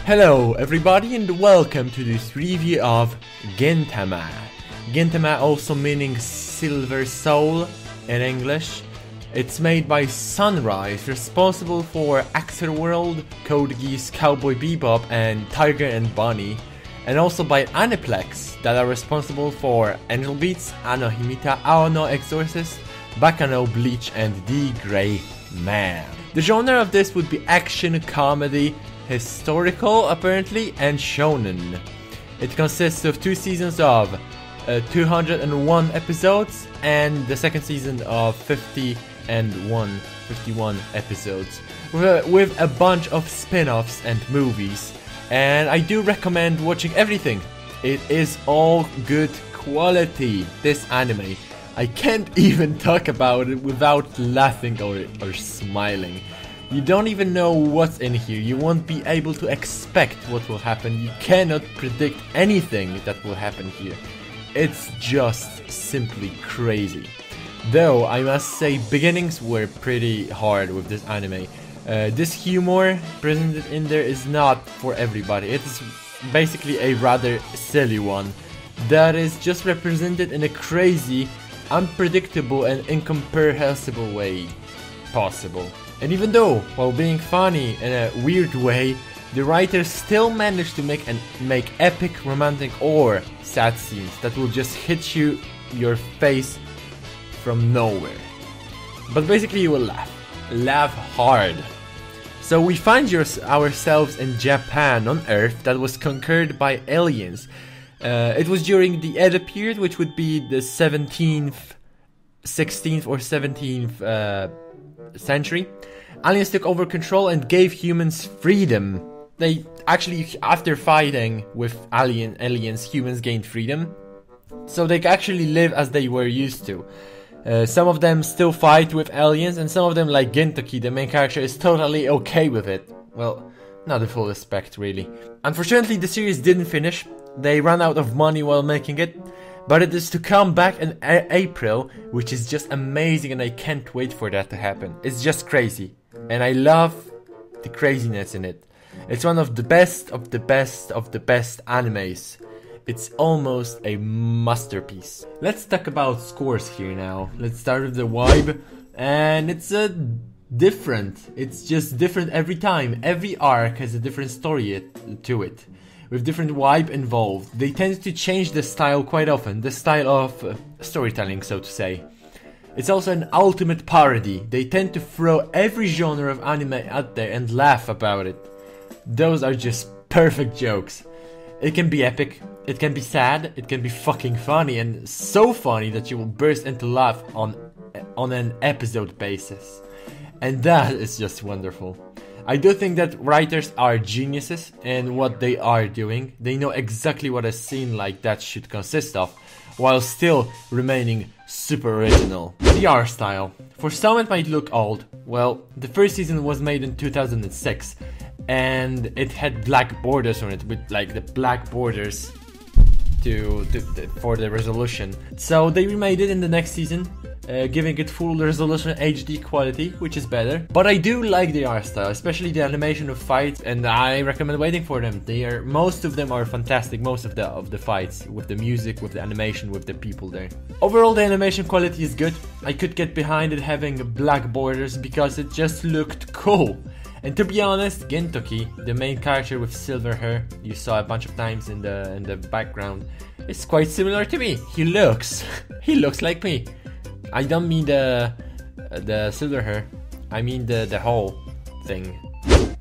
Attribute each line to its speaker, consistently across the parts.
Speaker 1: Hello everybody and welcome to this review of Gintama. Gintama also meaning Silver Soul in English. It's made by Sunrise, responsible for Axelworld, Code Geass, Cowboy Bebop and Tiger and Bunny. And also by Aniplex, that are responsible for Angel Beats, Ano Himita, Ao no Exorcist, Bakano, Bleach and The Grey Man. The genre of this would be action, comedy, historical apparently, and shonen. It consists of 2 seasons of 201 episodes and the second season of 51 episodes with a bunch of spin-offs and movies. And I do recommend watching everything. It is all good quality, this anime. I can't even talk about it without laughing or smiling. You don't even know what's in here, you won't be able to expect what will happen, you cannot predict anything that will happen here. It's just simply crazy. Though, I must say, beginnings were pretty hard with this anime. This humor presented in there is not for everybody. It is basically a rather silly one that is just represented in a crazy, unpredictable and incomprehensible way possible. And even though, while being funny in a weird way, the writers still managed to make epic, romantic or sad scenes that will just hit your face from nowhere. But basically you will laugh hard. So we find ourselves in Japan on Earth that was conquered by aliens. It was during the Edo period, which would be the 16th or 17th century. Aliens took over control and gave humans freedom. They actually, after fighting with aliens, humans gained freedom. So they actually live as they were used to. Some of them still fight with aliens, and some of them, like Gintoki, the main character, is totally okay with it. Well, not the full respect, really. Unfortunately, the series didn't finish. They ran out of money while making it. But it is to come back in April, which is just amazing, and I can't wait for that to happen. It's just crazy. And I love the craziness in it. It's one of the best of the best of the best animes. It's almost a masterpiece. Let's talk about scores here now. Let's start with the vibe. And it's different. It's just different every time. Every arc has a different story to it, with different vibe involved. They tend to change the style quite often. The style of storytelling, so to say. It's also an ultimate parody. They tend to throw every genre of anime out there and laugh about it. Those are just perfect jokes. It can be epic, it can be sad, it can be fucking funny, and so funny that you will burst into laugh on an episode basis. And that is just wonderful. I do think that writers are geniuses in what they are doing. They know exactly what a scene like that should consist of, while still remaining super original. The art style. For some it might look old. Well, the first season was made in 2006. And it had black borders on it, with like the black borders for the resolution. So they remade it in the next season, giving it full resolution HD quality, which is better. But I do like the art style, especially the animation of fights, and I recommend waiting for them. Most of them are fantastic. Most of the fights, with the music, with the animation, with the people there. Overall, the animation quality is good. I could get behind it having black borders because it just looked cool. And to be honest, Gintoki, the main character with silver hair, you saw a bunch of times in the background, is quite similar to me. He looks like me. I don't mean the silver hair. I mean the whole thing.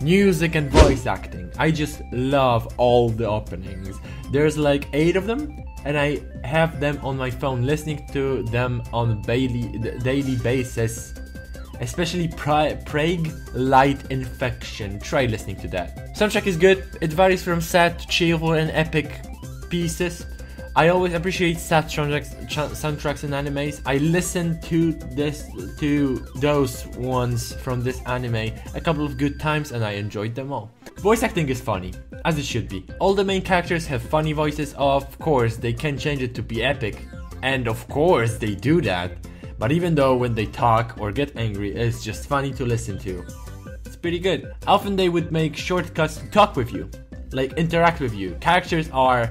Speaker 1: Music and voice acting. I just love all the openings. There's like 8 of them, and I have them on my phone, listening to them on a daily basis. Especially Prague Light Infection. Try listening to that. Soundtrack is good. It varies from sad to cheerful and epic pieces. I always appreciate sad soundtracks in animes. I listened to those ones from this anime a couple of good times and I enjoyed them all. Voice acting is funny, as it should be. All the main characters have funny voices. Of course, they can change it to be epic. And of course, they do that. But even though when they talk or get angry, it's just funny to listen to. It's pretty good. Often they would make shortcuts to talk with you. like interact with you. Characters are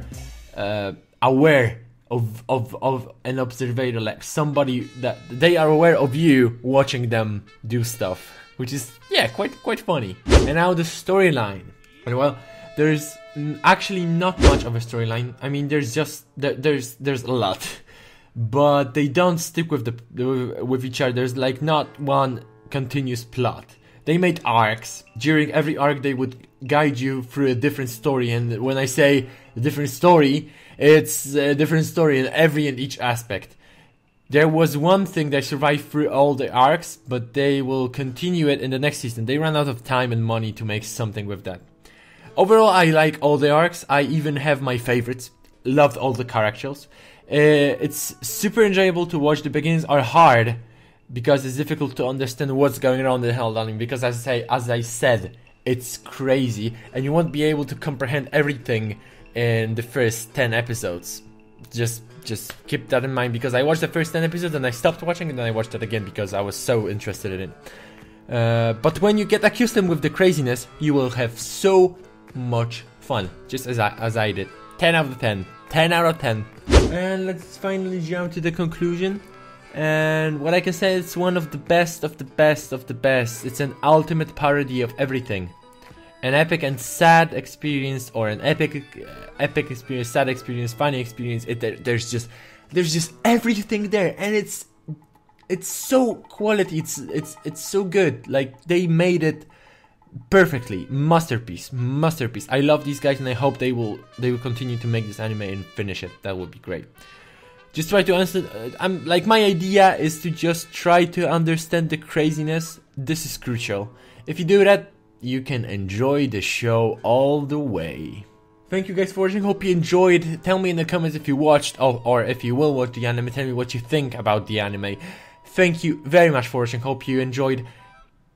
Speaker 1: aware of an observer, like somebody that they are aware of you watching them do stuff, which is quite funny. And now the storyline. Well, there's actually not much of a storyline. I mean, there's a lot, but they don't stick with each other. There's like not one continuous plot. They made arcs. During every arc, they would guide you through a different story. And when I say a different story, it's a different story in every and each aspect. There was one thing that survived through all the arcs, but they will continue it in the next season. They ran out of time and money to make something with that. Overall, I like all the arcs. I even have my favorites. Loved all the characters. It's super enjoyable to watch. The beginnings are hard because it's difficult to understand what's going on in the hell anime. Because as I said, it's crazy, and you won't be able to comprehend everything in the first 10 episodes. Just keep that in mind, because I watched the first 10 episodes and I stopped watching, and then I watched it again because I was so interested in it. But when you get accustomed with the craziness, you will have so much fun, just as I did. 10 out of 10. 10 out of 10. And let's finally jump to the conclusion. And what I can say, it's one of the best of the best of the best. It's an ultimate parody of everything. An epic and sad experience, or an epic experience, sad experience, funny experience. There's just everything there, and it's so quality. It's so good. Like, they made it perfectly. Masterpiece. I love these guys, and I hope they will continue to make this anime and finish it. That would be great. Just try to understand. My idea is to just try to understand the craziness. This is crucial. If you do that, you can enjoy the show all the way. Thank you guys for watching. Hope you enjoyed. Tell me in the comments if you watched or if you will watch the anime. Tell me what you think about the anime. Thank you very much for watching. Hope you enjoyed.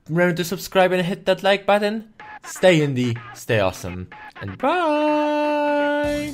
Speaker 1: Remember to subscribe and hit that like button. Stay indie, stay awesome, and bye!